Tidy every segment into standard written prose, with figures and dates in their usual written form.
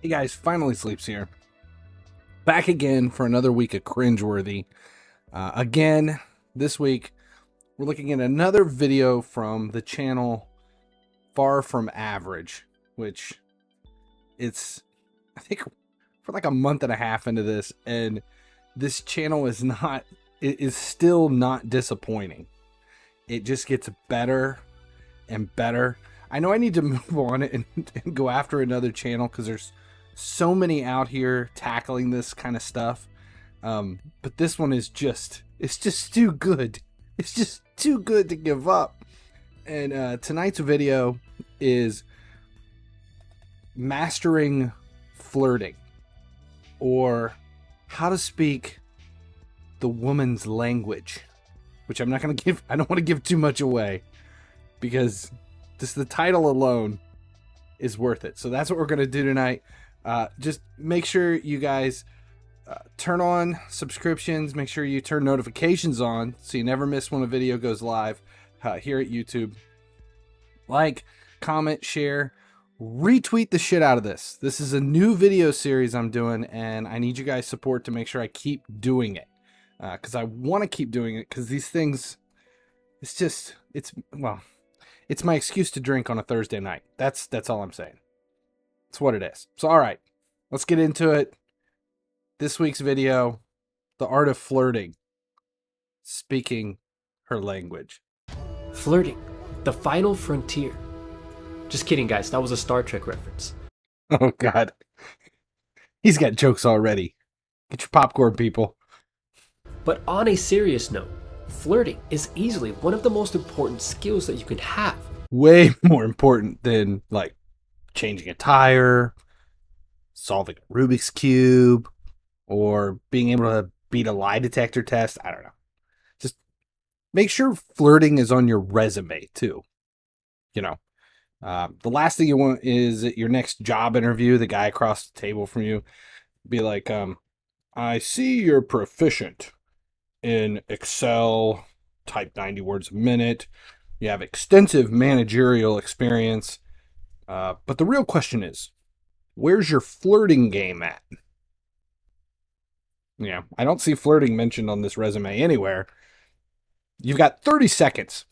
Hey guys, Finally Sleeps here. Back again for another week of Cringeworthy. Again, this week, we're looking at another video from the channel Far From Average, which it's, I think, for like a month and a half into this, and this channel is still not disappointing. It just gets better and better. I know I need to move on and go after another channel because there's so many out here tackling this kind of stuff. But this one is it's just too good. It's just too good to give up. And tonight's video is mastering flirting, or how to speak the woman's language, which I'm not going to give. I don't want to give too much away because just the title alone is worth it. So that's what we're going to do tonight. Just make sure you guys turn on subscriptions. Make sure you turn notifications on so you never miss when a video goes live here at YouTube. Like, comment, share, retweet the shit out of this. This is a new video series I'm doing, and I need you guys' support to make sure I keep doing it. Because I want to keep doing it, because these things, it's my excuse to drink on a Thursday night. That's all I'm saying. It's what it is. So, all right, let's get into it. This week's video, the art of flirting, speaking her language. Flirting, the final frontier. Just kidding, guys. That was a Star Trek reference. Oh, God. He's got jokes already. Get your popcorn, people. But on a serious note, flirting is easily one of the most important skills that you can have. Way more important than, like, changing a tire, solving a Rubik's Cube, or being able to beat a lie detector test. I don't know. Just make sure flirting is on your resume, too. You know, the last thing you want is at your next job interview, the guy across the table from you be like, I see you're proficient in Excel, type 90 words a minute. You have extensive managerial experience. But the real question is, where's your flirting game at? Yeah, I don't see flirting mentioned on this resume anywhere. You've got 30 seconds.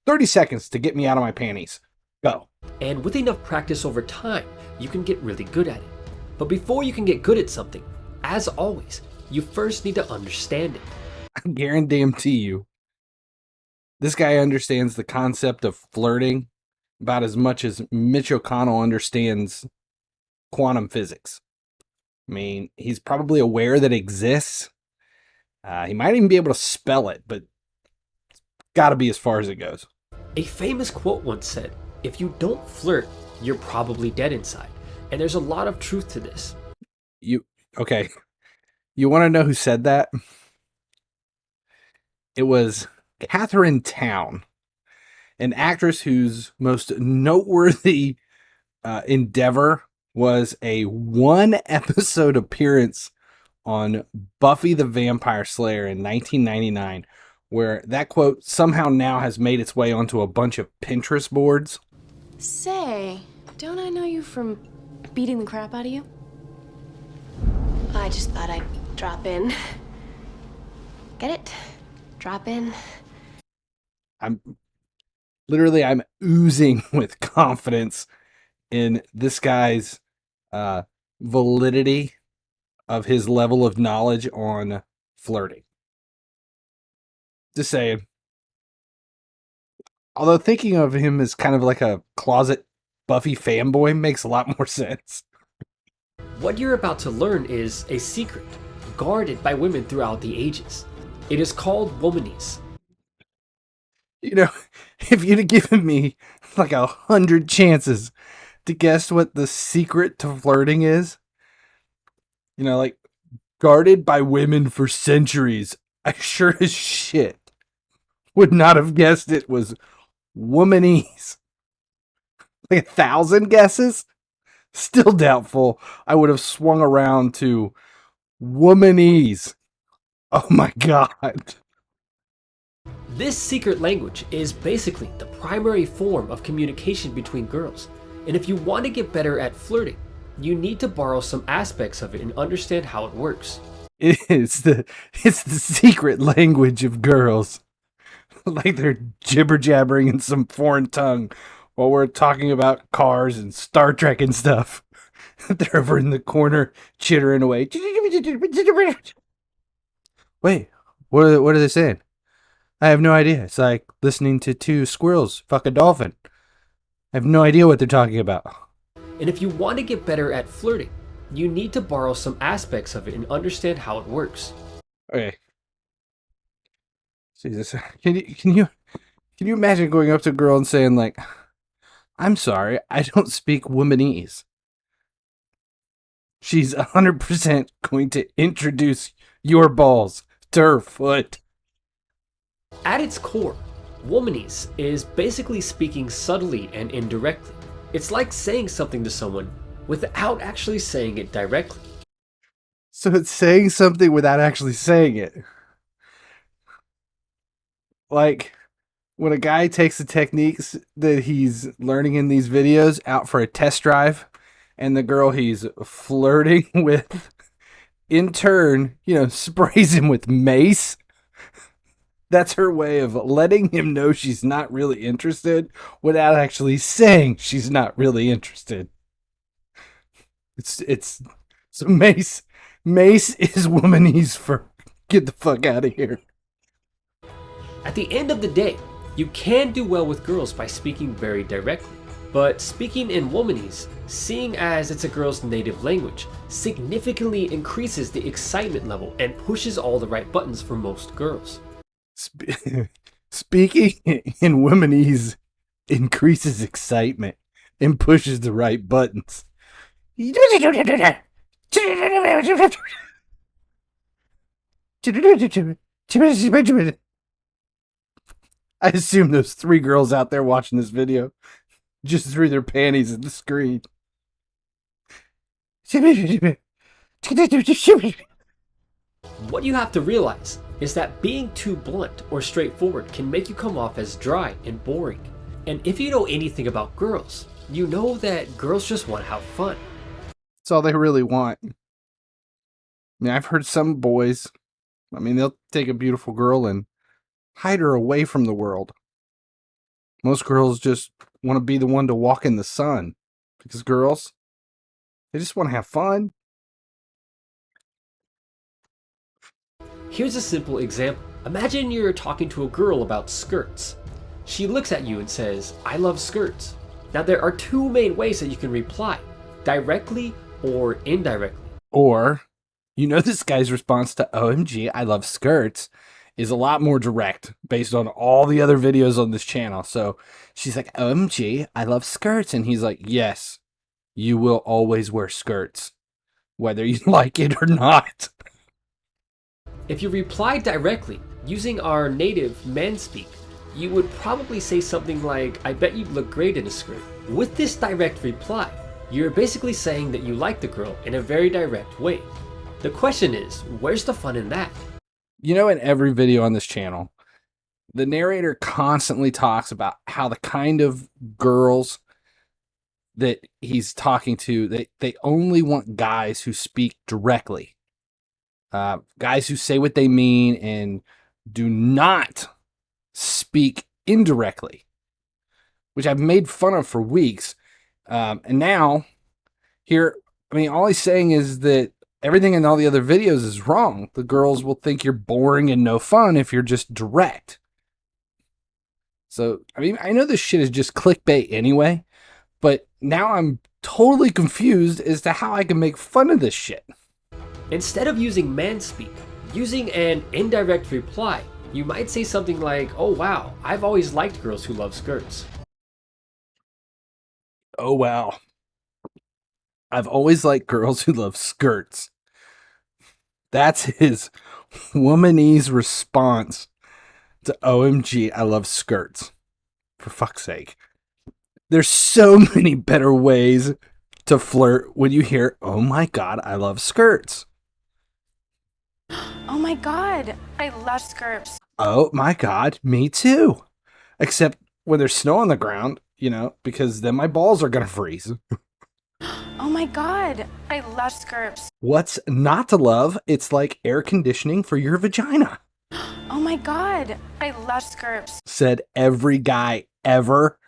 30 seconds to get me out of my panties. Go. And with enough practice over time, you can get really good at it. But before you can get good at something, as always, you first need to understand it. I guarantee you, this guy understands the concept of flirting about as much as Mitch O'Connell understands quantum physics. I mean, he's probably aware that it exists. He might even be able to spell it, but it's got to be as far as it goes. A famous quote once said, "If you don't flirt, you're probably dead inside." And there's a lot of truth to this. Okay. You want to know who said that? It was Catherine Town, an actress whose most noteworthy endeavor was a one-episode appearance on Buffy the Vampire Slayer in 1999, where that quote somehow now has made its way onto a bunch of Pinterest boards. Say, don't I know you from beating the crap out of you? I just thought I'd drop in. Get it? Drop in. I'm oozing with confidence in this guy's validity of his level of knowledge on flirting. Just saying. Although thinking of him as kind of like a closet Buffy fanboy makes a lot more sense. What you're about to learn is a secret, guarded by women throughout the ages. It is called Womanese. You know, if you'd have given me like 100 chances to guess what the secret to flirting is, you know, like guarded by women for centuries, I sure as shit would not have guessed it was Womanese. Like 1,000 guesses? Still doubtful I would have swung around to Womanese. Oh my God. This secret language is basically the primary form of communication between girls. And if you want to get better at flirting, you need to borrow some aspects of it and understand how it works. It's the secret language of girls. Like they're jibber jabbering in some foreign tongue while we're talking about cars and Star Trek and stuff. They're over in the corner chittering away. Wait, what are they saying? I have no idea. It's like listening to two squirrels fuck a dolphin. I have no idea what they're talking about. And if you want to get better at flirting, you need to borrow some aspects of it and understand how it works. Okay. Jesus, can you imagine going up to a girl and saying like, "I'm sorry, I don't speak Womanese." She's 100% going to introduce your balls to her foot. At its core, Womanese is basically speaking subtly and indirectly. It's like saying something to someone without actually saying it directly. So it's saying something without actually saying it. Like when a guy takes the techniques that he's learning in these videos out for a test drive, and the girl he's flirting with, in turn, sprays him with mace. That's her way of letting him know she's not really interested without actually saying she's not really interested. So mace is Womanese for get the fuck out of here. At the end of the day, you can do well with girls by speaking very directly. But speaking in Womanese, seeing as it's a girl's native language, significantly increases the excitement level and pushes all the right buttons for most girls. Speaking in Womanese increases excitement and pushes the right buttons. I assume those 3 girls out there watching this video just threw their panties at the screen. What you have to realize is that being too blunt or straightforward can make you come off as dry and boring. And if you know anything about girls, you know that girls just want to have fun. That's all they really want. I mean, I've heard some boys, they'll take a beautiful girl and hide her away from the world. Most girls just want to be the one to walk in the sun. Because girls, they just want to have fun. Here's a simple example. Imagine you're talking to a girl about skirts. She looks at you and says, "I love skirts." Now there are 2 main ways that you can reply, directly or indirectly. Or, this guy's response to "OMG, I love skirts" is a lot more direct based on all the other videos on this channel. So she's like, "OMG, I love skirts." And he's like, "Yes, you will always wear skirts, whether you like it or not." If you reply directly, using our native man speak, you would probably say something like, "I bet you'd look great in a skirt." With this direct reply, you're basically saying that you like the girl in a very direct way. The question is, where's the fun in that? In every video on this channel, the narrator constantly talks about how the kind of girls that he's talking to, they only want guys who speak directly. Guys who say what they mean and do not speak indirectly, which I've made fun of for weeks. And now, here, all he's saying is that everything in all the other videos is wrong. The girls will think you're boring and no fun if you're just direct. So, I know this shit is just clickbait anyway, but now I'm totally confused as to how I can make fun of this shit. Instead of using man speak, using an indirect reply, you might say something like, "Oh wow, I've always liked girls who love skirts." Oh wow. I've always liked girls who love skirts. That's his Womanese response to "OMG, I love skirts." For fuck's sake. There's so many better ways to flirt when you hear, "Oh my god, I love skirts." Oh my god, I love skirts. Oh my god, me too. Except when there's snow on the ground, because then my balls are gonna freeze. Oh my god, I love skirts. What's not to love? It's like air conditioning for your vagina. Oh my god, I love skirts. Said every guy ever.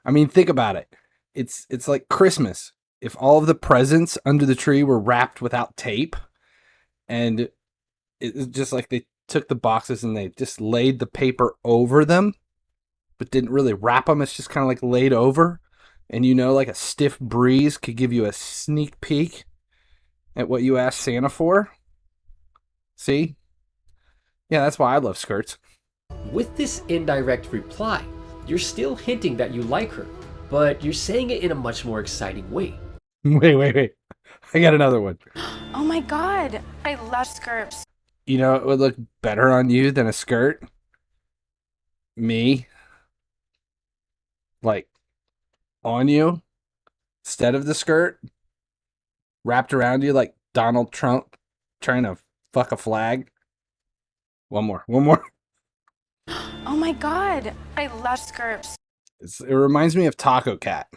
I mean, think about it. It's like Christmas. If all of the presents under the tree were wrapped without tape, and it's just like they took the boxes and they just laid the paper over them, but didn't really wrap them. It's just kind of like laid over. And like a stiff breeze could give you a sneak peek at what you asked Santa for. See? Yeah, that's why I love skirts. With this indirect reply, you're still hinting that you like her, but you're saying it in a much more exciting way. Wait. I got another one. Oh my god, I love skirts. You know it would look better on you than a skirt? Me. Like, on you instead of the skirt, wrapped around you like Donald Trump trying to fuck a flag. One more. Oh my god, I love skirts. It reminds me of Taco Cat.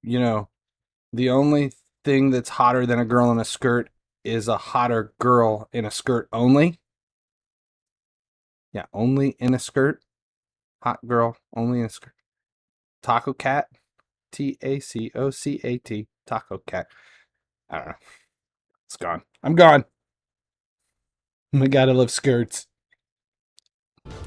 The only thing that's hotter than a girl in a skirt is a hotter girl in a skirt only. Yeah, only in a skirt. Hot girl, only in a skirt. Taco Cat. TACOCAT. Taco Cat. I don't know. It's gone. I'm gone. Oh my god, I love skirts.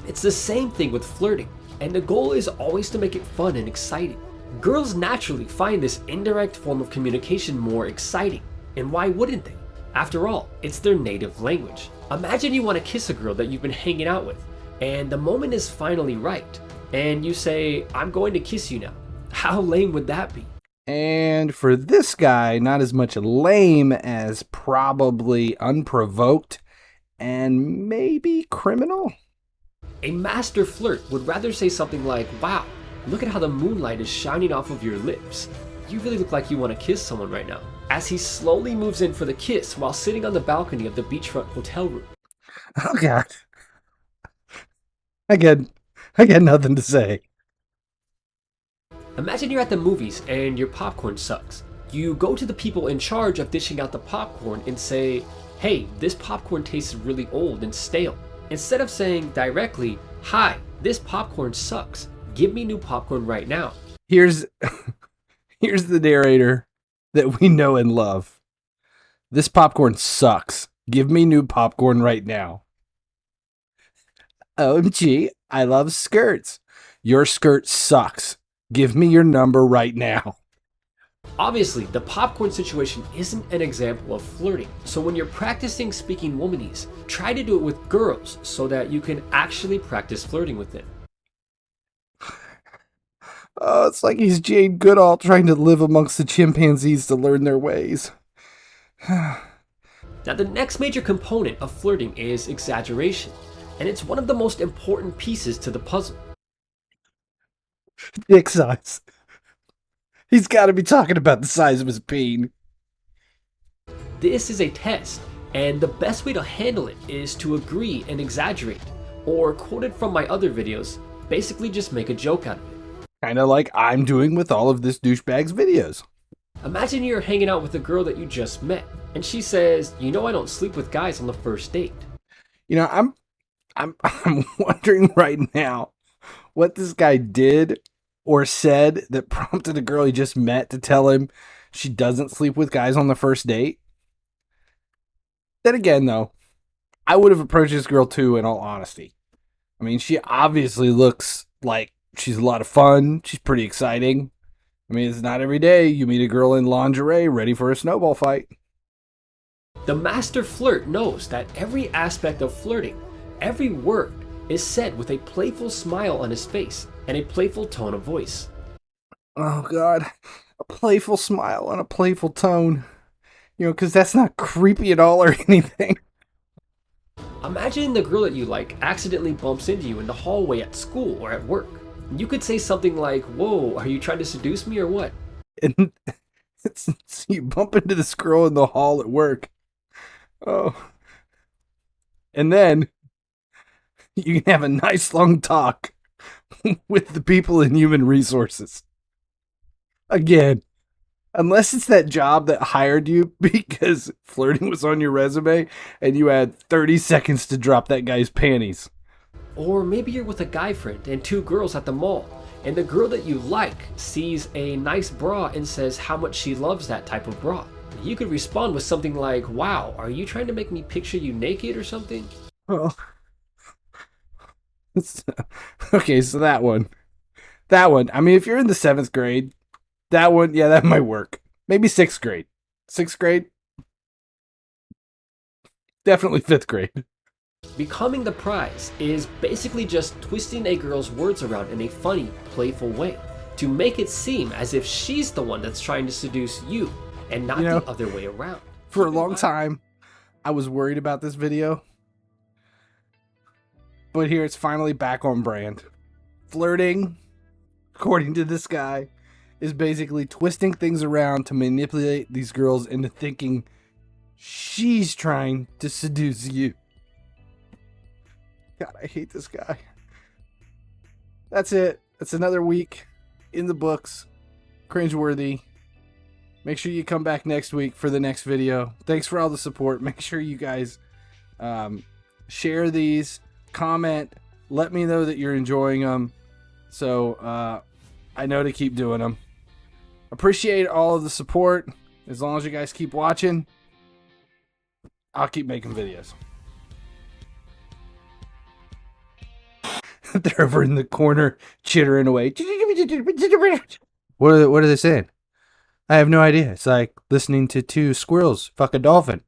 It's the same thing with flirting, and the goal is always to make it fun and exciting. Girls naturally find this indirect form of communication more exciting, and why wouldn't they? After all, it's their native language. Imagine you want to kiss a girl that you've been hanging out with, and the moment is finally right, and you say, "I'm going to kiss you now." How lame would that be? And for this guy, not as much lame as probably unprovoked and maybe criminal. A master flirt would rather say something like, "Wow, look at how the moonlight is shining off of your lips. You really look like you want to kiss someone right now," as he slowly moves in for the kiss while sitting on the balcony of the beachfront hotel room. Oh god. I got nothing to say. Imagine you're at the movies and your popcorn sucks. You go to the people in charge of dishing out the popcorn and say, "Hey, this popcorn tastes really old and stale." Instead of saying directly, "Hi, this popcorn sucks. Give me new popcorn right now." Here's the narrator that we know and love. "This popcorn sucks. Give me new popcorn right now." OMG, I love skirts. Your skirt sucks. Give me your number right now. Obviously, the popcorn situation isn't an example of flirting, so when you're practicing speaking Womanese, try to do it with girls so that you can actually practice flirting with them. Oh, it's like he's Jane Goodall trying to live amongst the chimpanzees to learn their ways. Now, the next major component of flirting is exaggeration, and it's one of the most important pieces to the puzzle. Dick size. He's got to be talking about the size of his peen. This is a test, and the best way to handle it is to agree and exaggerate, or quoted from my other videos, basically just make a joke out of it. Kind of like I'm doing with all of this douchebag's videos. Imagine you're hanging out with a girl that you just met, and she says, "You know I don't sleep with guys on the first date." I'm wondering right now what this guy did or said that prompted a girl he just met to tell him she doesn't sleep with guys on the first date. Then again, though, I would have approached this girl too, in all honesty. I mean, she obviously looks like she's a lot of fun. She's pretty exciting. I mean, it's not every day you meet a girl in lingerie ready for a snowball fight. The master flirt knows that every aspect of flirting, every word, is said with a playful smile on his face and a playful tone of voice. Oh, God. A playful smile and a playful tone. Because that's not creepy at all or anything. Imagine the girl that you like accidentally bumps into you in the hallway at school or at work. You could say something like, "Whoa, are you trying to seduce me or what?" And you bump into this girl in the hall at work. Oh. And then you can have a nice long talk with the people in human resources. Again, Unless it's that job that hired you because flirting was on your resume and you had 30 seconds to drop that guy's panties. Or maybe you're with a guy friend and two girls at the mall, and the girl that you like sees a nice bra and says how much she loves that type of bra. You could respond with something like, wow, are you trying to make me picture you naked or something? Well, okay, so that one. That one. I mean, if you're in the 7th grade, that one, yeah, that might work. Maybe 6th grade. 6th grade? Definitely 5th grade. Becoming the prize is basically just twisting a girl's words around in a funny, playful way to make it seem as if she's the one that's trying to seduce you and not the other way around. For a long time, I was worried about this video. But here it's finally back on brand. Flirting, according to this guy, is basically twisting things around to manipulate these girls into thinking she's trying to seduce you. God, I hate this guy. That's it. That's another week in the books. Cringeworthy. Make sure you come back next week for the next video. Thanks for all the support. Make sure you guys share these, comment, let me know that you're enjoying them, so I know to keep doing them. Appreciate all of the support. As long as you guys keep watching, I'll keep making videos. They're over in the corner chittering away. What are they saying? I have no idea. It's like listening to two squirrels fuck a dolphin.